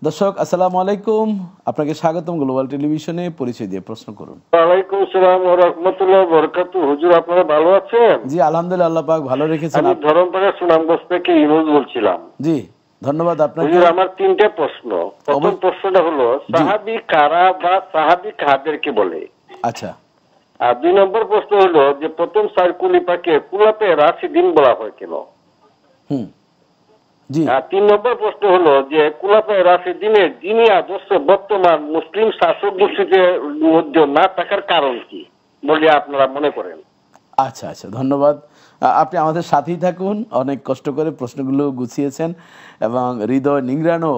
দর্শক আসসালামু আলাইকুম, আপনাকে স্বাগতম গ্লোবাল টেলিভিশনে। পরিচয় দিয়ে প্রশ্ন করুন। ওয়ালাইকুম আসসালাম ওয়া রাহমাতুল্লাহি ওয়া বারাকাতুহু। হুজুর, আপনারা ভালো আছেন? জি আলহামদুলিল্লাহ, আল্লাহ পাক ভালো রেখেছেন। আমি ধরমপাড়া সুনামগঞ্জ থেকে ইউনুস বলছিলাম। জি ধন্যবাদ আপনাকে। হুজুর, আমার তিনটা প্রশ্ন। প্রথম প্রশ্নটা হলো, সাহাবী কারা বা সাহাবী কাদেরকে বলে? আচ্ছা। আর 2 নম্বর প্রশ্ন হলো যে প্রথম 4 খলিফাকে খুলাফায়ে রাশিদিন বলা হয় কেন? জি। আর 3 নম্বর প্রশ্ন হলো যে খুলাফায়ে রাশিদিনের দ্বীনি আদর্শ বর্তমান মুসলিম শাসক গোষ্ঠীদের মধ্যে না থাকার কারণ কি বলে আপনারা মনে করেন? আচ্ছা আচ্ছা, ধন্যবাদ। আপনি আমাদের সাথেই থাকুন। অনেক কষ্ট করে প্রশ্নগুলো গুছিয়েছেন এবং হৃদয় নিংড়ানো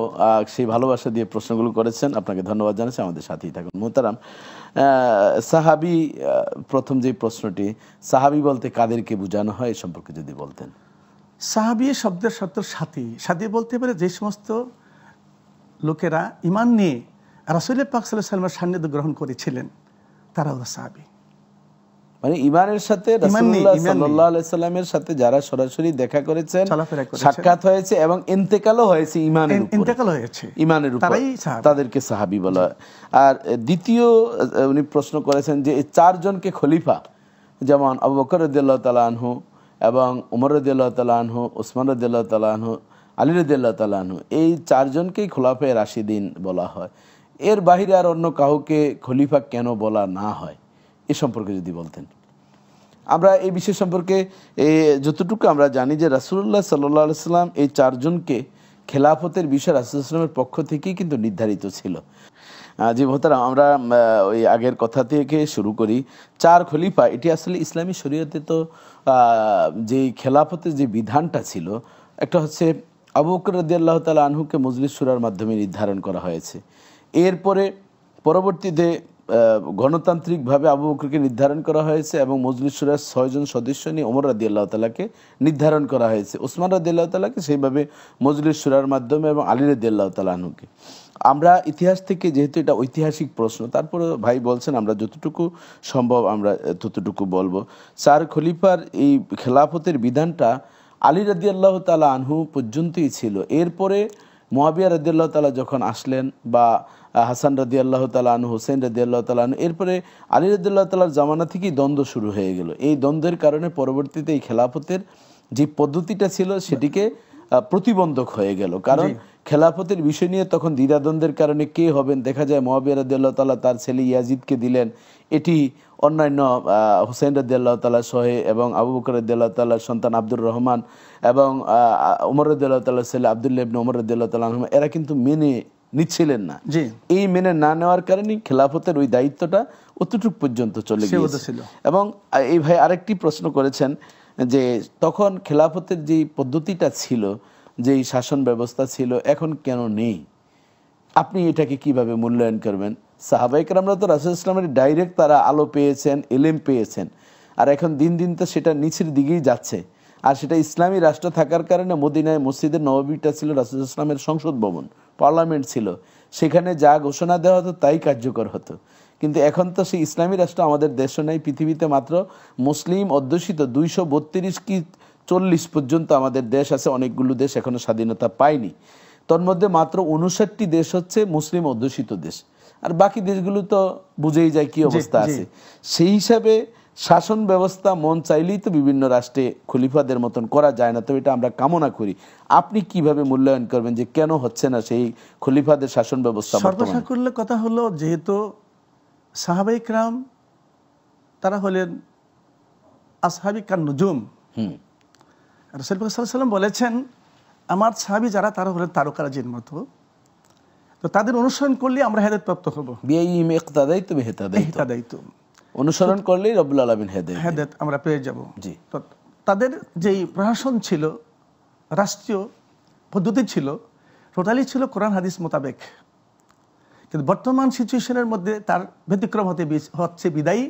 সেই ভালোবাসা দিয়ে প্রশ্নগুলো করেছেন। আপনাকে ধন্যবাদ জানাচ্ছি। আমাদের সাথেই থাকুন। মোহতারাম, সাহাবী, প্রথম যে প্রশ্নটি, সাহাবী বলতে কাদেরকে বোঝানো হয় এ সম্পর্কে যদি বলতেন। সাহাবী শব্দের শব্দ সাথী। সাথী বলতে পারে যে সমস্ত লোকেরা ঈমান নিয়ে রাসূল পাক সাল্লাল্লাহু আলাইহি ওয়াসাল্লামের সান্নিধ্য গ্রহণ করেছিলেন, তারা হলো সাহাবী। মানে ঈমানের সাথে রাসূলুল্লাহ সাল্লাল্লাহু আলাইহি সাল্লামের সাথে যারা সরাসরি দেখা করেছেন, সাক্ষাৎ হয়েছে এবং ইন্তেকালও হয়েছে ঈমানের উপর, তাদেরকে সাহাবী বলা হয়। আর দ্বিতীয় উনি প্রশ্ন করেছেন যে এই 4 জনকে খলিফা, যেমন আবু বকর রাদিয়াল্লাহু তাআলা আনহু এবং ওমর রাদিয়াল্লাহু তাআলা আনহু, ওসমান রাদিয়াল্লাহু তাআলা আনহু, আলী রাদিয়াল্লাহু তাআলা আনহু, এই 4 জনকেই খোলাফায়ে রাশিদিন বলা হয়। এর বাইরে আর অন্য কাউকে খলিফা কেন বলা না হয় এ সম্পর্কে যদি বলতেন। আমরা এই বিষয় সম্পর্কে যতটুকু আমরা জানি যে রাসূলুল্লাহ সাল্লাল্লাহু আলাইহি সাল্লাম এই 4 জনকে খেলাফতের বিষয় রাসূলুল্লাহ সাল্লাল্লাহু আলাইহি ওয়াসাল্লামের পক্ষ থেকেই কিন্তু নির্ধারিত ছিল। জি মোহতারাম, আমরা ওই আগের কথা থেকে শুরু করি। 4 খলিফা, এটি আসলে ইসলামী শরীয়তে তো যে খেলাফতের যে বিধানটা ছিল, একটা হচ্ছে আবু বকর রাদিয়াল্লাহু তাআলা আনহুকে মজলিস শুরার মাধ্যমে নির্ধারণ করা হয়েছে। এরপরে পরবর্তীতে গণতান্ত্রিকভাবে আবু বকরকে নির্ধারণ করা হয়েছে এবং মজলিস শুরার 6 জন সদস্য নিয়ে ওমর রাদিয়াল্লাহু তাআলাকে নির্ধারণ করা হয়েছে। ওসমান রাদিয়াল্লাহু তাআলাকে সেইভাবে মজলিস শুরার মাধ্যমে এবং আলী রাদিয়াল্লাহু তাআলা আনহুকে। আমরা ইতিহাস থেকে, যেহেতু এটা ঐতিহাসিক প্রশ্ন, তারপরে ভাই বলছেন আমরা যতটুকু সম্ভব আমরা ততটুকু বলবো। 4 খলিফার এই খেলাফতের বিধানটা আলী রাদিয়াল্লাহু তাআলা আনহু পর্যন্তই ছিল। এরপরে মুয়াবিয়া রাদিয়াল্লাহু তাআলা যখন আসলেন, বা হাসান রাদিয়াল্লাহু তাআলা আনহু, হুসাইন রাদিয়াল্লাহু তাআলা আনহু, এরপরে আলী রাদিয়াল্লাহু তাআলার জামানা থেকেই দ্বন্দ্ব শুরু হয়ে গেল। এই দ্বন্দ্বের কারণে পরবর্তীতে এই খেলাফতের যে পদ্ধতিটা ছিল সেটিকে প্রতিবন্ধক হয়ে গেল। কারণ খেলাফতের বিষয় নিয়ে তখন দ্বিধাদ্বন্দ্বের কারণে কে হবেন, দেখা যায় মুয়াবিয়া রাদিয়াল্লাহু তাআলা তার ছেলে ইয়াজিদকে দিলেন, এটি অন্যান্য হুসাইন রাদিয়াল্লাহু তাআলা সহে এবং আবু বকর রাদিয়াল্লাহু তাআলার সন্তান আব্দুর রহমান এবং ওমর রাদিয়াল্লাহু তাআলার ছেলে আব্দুল্লাহ ইবনে ওমর রাদিয়াল্লাহু তাআলা আনহু, এরা কিন্তু মেনে নিচ্ছিলেন না। এই মেনে না নেওয়ার কারণে খেলাফতের ওই দায়িত্বটা অতটুকু পর্যন্ত চলে গিয়েছিল। এবং এই ভাই আরেকটি প্রশ্ন করেছেন যে তখন খেলাফতের যে পদ্ধতিটা ছিল, যেই শাসন ব্যবস্থা ছিল, এখন কেন নেই? আপনি এটাকে কিভাবে মূল্যায়ন করবেন? সাহাবায়ে কেরামরা তো রাসূল সাল্লাল্লাহু আলাইহি ওয়াসাল্লামের ডাইরেক্ট তারা আলো পেয়েছেন, ইলম পেয়েছেন, আর এখন দিন দিন তো সেটা নিচের দিকেই যাচ্ছে। আর সেটা ইসলামী রাষ্ট্র থাকার কারণে মদিনায় মসজিদে নববীটা ছিল রাসূল সাল্লাল্লাহু আলাইহি ওয়াসাল্লামের সংসদ ভবন, পার্লামেন্ট ছিল, সেখানে যা ঘোষণা দেওয়া হতো তাই কার্যকর হতো। কিন্তু এখন তো সেই ইসলামী রাষ্ট্র আমাদের দেশও নাই। পৃথিবীতে মাত্র মুসলিম অধ্যুষিত 232 কি 40 পর্যন্ত আমাদের দেশ আছে। অনেকগুলো দেশ এখনো স্বাধীনতা পায়নি। তন্মধ্যে মাত্র 59টি দেশ হচ্ছে মুসলিম অধ্যুষিত দেশ, আর বাকি দেশগুলো তো বুঝেই যায় কি অবস্থা আছে। সেই হিসাবে শাসন ব্যবস্থা মন চাইলেই তো বিভিন্ন রাষ্ট্রে খলিফাদের মতন করা যায় না, তো এটা আমরা কামনা করি। আপনি কিভাবে মূল্যায়ন করবেন যে কেন হচ্ছে না সেই খলিফাদের শাসন ব্যবস্থা? সর্বসাকুল্য কথা হলো, যেহেতু সাহাবায়ে কেরাম তারা হলেন আসহাবী কান নুজুম। রাসূল পাক সাল্লাল্লাহু আলাইহি ওয়াসাল্লাম বলেছেন, আমার সাহাবী যারা তারা হলেন তারকারাজির মতো, তো তাদের অনুসরণ করলে আমরা হেদায়েত প্রাপ্ত হব। বিআইহিম ইকতাদাইতুম ইহতাদাইতুম, অনুসরণ করলেই রব্বুল আলামিন হেদায়েত আমরা পেয়ে যাব। তো তাদের যেই প্রশাসন ছিল, রাষ্ট্রীয় পদ্ধতি ছিল, টোটালি ছিল কোরআন হাদিস মোতাবেক। কিন্তু বর্তমান সিচুয়েশনের মধ্যে তার ব্যতিক্রম হচ্ছে বিদায়ী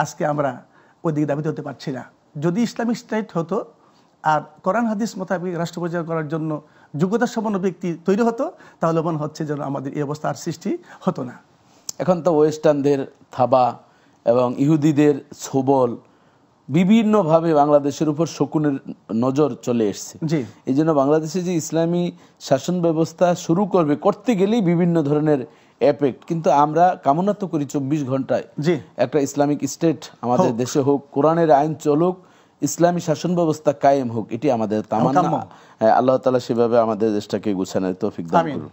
আজকে আমরা ওই দিকে দাবিত হতে পারছি না। যদি ইসলামিক স্টেট হতো আর কোরআন হাদিস মোতাবেক রাষ্ট্র পরিচালনা করার জন্য যোগ্যতা সম্পন্ন ব্যক্তি তৈরি হতো, তাহলে মনে হচ্ছে যেন আমাদের এই অবস্থার সৃষ্টি হতো না। এখন তো ওয়েস্টার্নদের থাবা এবং ইহুদিদের ছোবল বিভিন্নভাবে বাংলাদেশের উপর শকুনের নজর চলে এসছে। এই জন্য বাংলাদেশে যে ইসলামী শাসন ব্যবস্থা শুরু করতে গেলেই বিভিন্ন ধরনের এফেক্ট, কিন্তু আমরা কামনা তো করি 24 ঘন্টায় একটা ইসলামিক স্টেট আমাদের দেশে হোক, কোরআনের আইন চলুক, ইসলামী শাসন ব্যবস্থা কায়েম হোক, এটি আমাদের তামান্না। আল্লাহ তাআলা সেভাবে আমাদের দেশটাকে গুছানোর তৌফিক দান করুন।